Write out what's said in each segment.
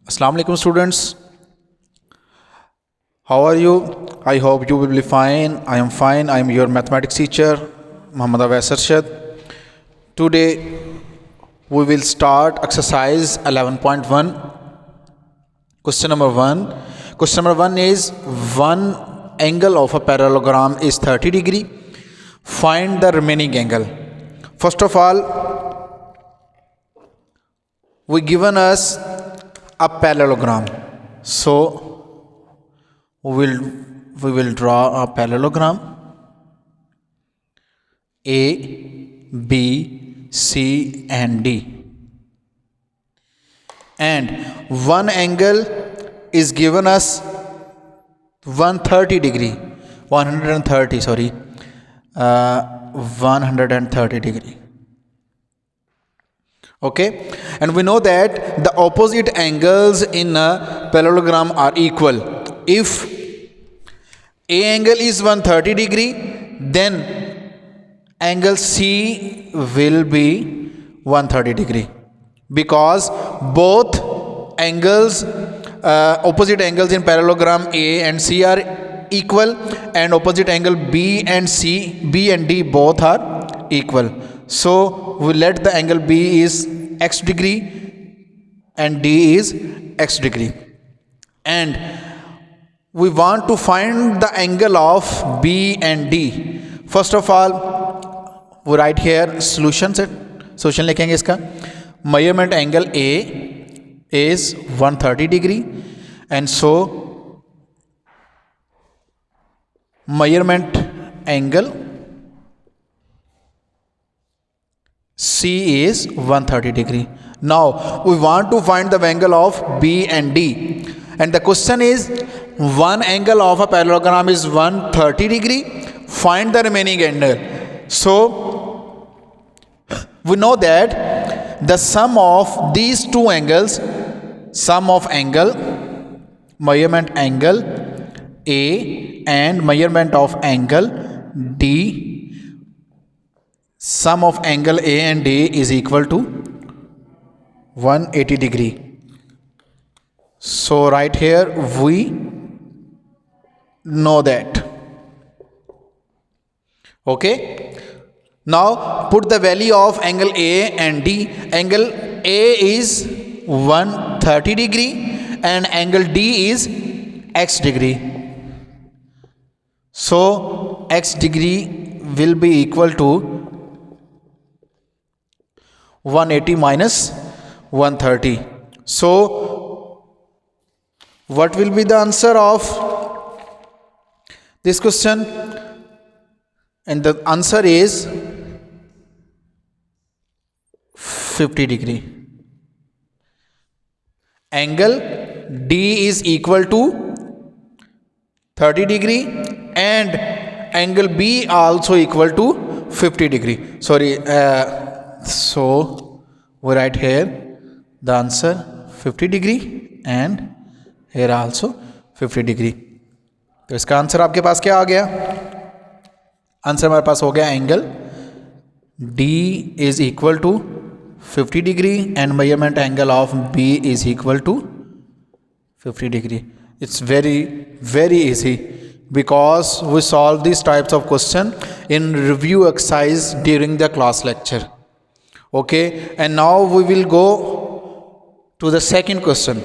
Assalamu alaikum students. How are you? I hope you will be fine. I am fine. I am your mathematics teacher Muhammad Awais Arshad. Today we will start exercise 11.1. Question number 1. Question number 1 is one angle of a parallelogram is 30 degree. Find the remaining angle. First of all, we given us a parallelogram. So we will draw a parallelogram A, B, C and D. And one angle is given us 130 degree, 130 degree. Okay, and we know that the opposite angles in a parallelogram are equal. If A angle is 130 degree, then angle C will be 130 degree, because both angles, opposite angles in parallelogram A and C are equal, and opposite angle B and D both are equal. So we let the angle B is x degree and D is x degree, and we want to find the angle of B and D. First of all, we write here solution लिखेंगे इसका. Measurement angle A is 130 degree, and so measurement angle C is 130 degree. Now we want to find the angle of B and D, and the question is one angle of a parallelogram is 130 degree. Find the remaining angle. So we know that the sum of these two angles, sum of angle, measurement angle A and measurement of angle D, sum of angle A and D is equal to 180 degree. So right here we know that. Okay, now put the value of angle A and D. Angle A is 130 degree and angle D is x degree. So x degree will be equal to 180 minus 130. So what will be the answer of this question? And the answer is 50 degree. Angle D is equal to 30 degree and angle B also equal to 50 degree. So we write here the answer 50 degree and here also 50 degree. तो इसका answer आपके पास क्या आ गया? Answer हमारे पास हो गया angle D is equal to 50 degree and measurement angle of B is equal to 50 degree. It's very easy, because we solve these types of question in review exercise during the class lecture. Okay, and now we will go to the second question.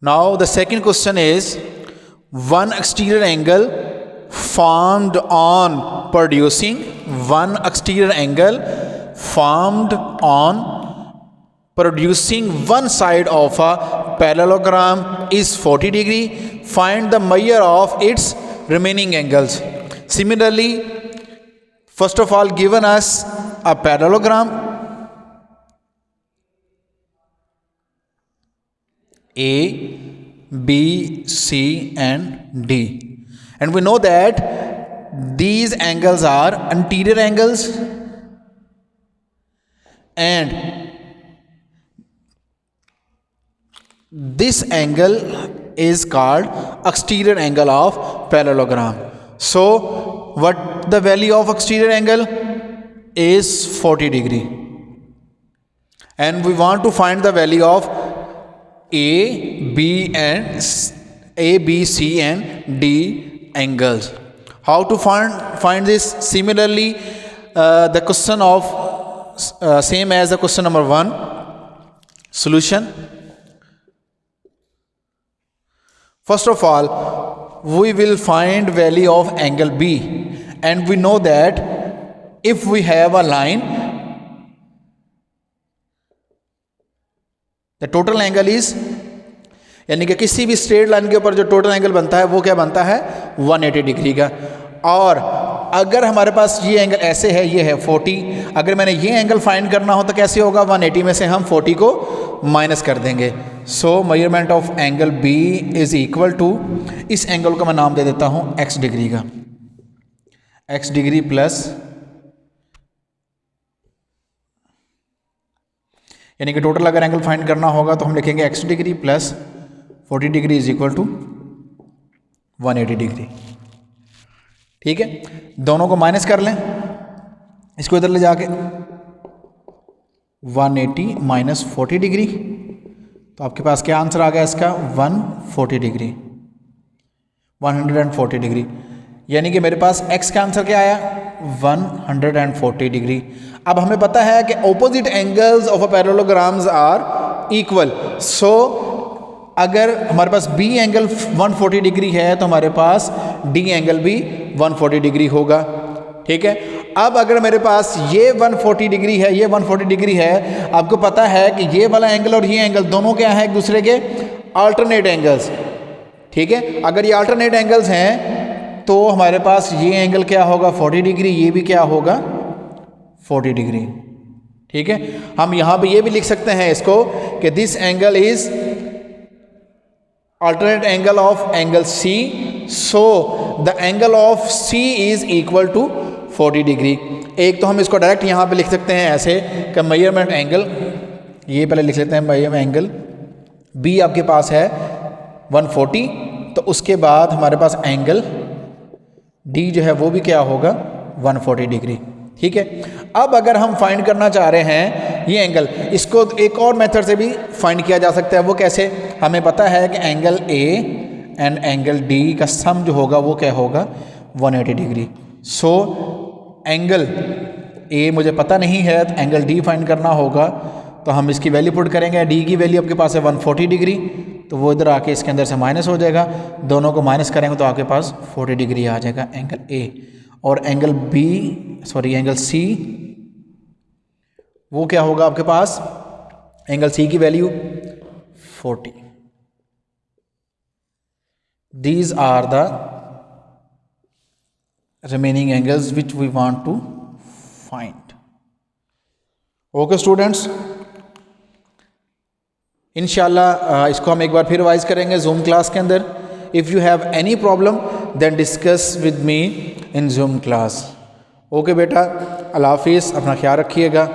Now the second question is one exterior angle formed on producing one side of a parallelogram is 40 degree. Find the measure of its remaining angles. Similarly, first of all, given us a parallelogram A, B, C and D, and we know that these angles are anterior angles and this angle is called exterior angle of parallelogram. So what the value of exterior angle is 40 degree. and we want to find the value of A, B, C and D angles. How to find this? Similarly, the question of same as the question number 1. Solution. First of all, we will find value of angle B, and we know that if we have a line, the total angle is, यानी कि किसी भी straight line के ऊपर जो total angle बनता है वो क्या बनता है 180 डिग्री का। और अगर हमारे पास ये एंगल ऐसे है, ये है 40, अगर मैंने ये एंगल फाइंड करना हो तो कैसे होगा, 180 में से हम 40 को माइनस कर देंगे। So measurement of angle B is equal to, इस एंगल को मैं नाम दे देता हूँ x डिग्री का, x डिग्री प्लस, यानी कि टोटल अगर एंगल फाइंड करना होगा तो हम लिखेंगे x degree plus 40 degree is equal to 180 degree. ठीक है, दोनों को माइनस कर लें, इसको इधर ले जाके 180 माइनस 40 डिग्री, तो आपके पास क्या आंसर आ गया इसका 140 डिग्री, 140 डिग्री। यानी कि मेरे पास x का आंसर क्या आया 140 डिग्री। अब हमें पता है कि opposite angles of a parallelograms are equal. So अगर हमारे पास B एंगल 140 डिग्री है तो हमारे पास D एंगल भी 140 डिग्री होगा। ठीक है, अब अगर मेरे पास ये 140 डिग्री है, ये 140 डिग्री है, आपको पता है कि ये वाला एंगल और ये एंगल दोनों क्या है, एक दूसरे के अल्टरनेट एंगल्स। ठीक है, अगर ये अल्टरनेट एंगल्स हैं तो हमारे पास ये एंगल क्या होगा 40 डिग्री, ये भी क्या होगा 40 डिग्री। ठीक है, हम यहाँ पे ये भी लिख सकते हैं इसको कि this angle is alternate angle of angle C, so the angle of C is equal to 40 degree. एक तो हम इसको डायरेक्ट यहाँ पे लिख सकते हैं ऐसे कि मेजरमेंट एंगल, ये पहले लिख लेते हैं, मेजरमेंट एंगल B आपके पास है 140, तो उसके बाद हमारे पास एंगल D जो है वो भी क्या होगा 140 डिग्री। ठीक है, अब अगर हम फाइंड करना चाह रहे हैं ये एंगल, इसको एक और मेथड से भी फाइंड किया जा सकता है। वो कैसे, हमें पता है कि angle A and angle D का सम जो होगा वो क्या होगा 180 डिग्री। सो एंगल A मुझे पता नहीं है तो एंगल D फाइंड करना होगा, तो हम इसकी वैल्यू पुट करेंगे। D की वैल्यू आपके पास है 140 डिग्री, तो वो इधर आके इसके अंदर से माइनस हो जाएगा, दोनों को माइनस करेंगे तो आपके पास 40 डिग्री आ जाएगा एंगल A। और एंगल एंगल C वो क्या होगा आपके पास, एंगल C की value 40। These are the remaining angles which we want to find. Okay students, इंशाल्लाह इसको हम एक बार फिर रिवाइज करेंगे जूम क्लास के अंदर। If you have any problem then discuss with me in zoom class. Okay बेटा, अल्लाह हाफिज़, अपना ख्याल रखिएगा।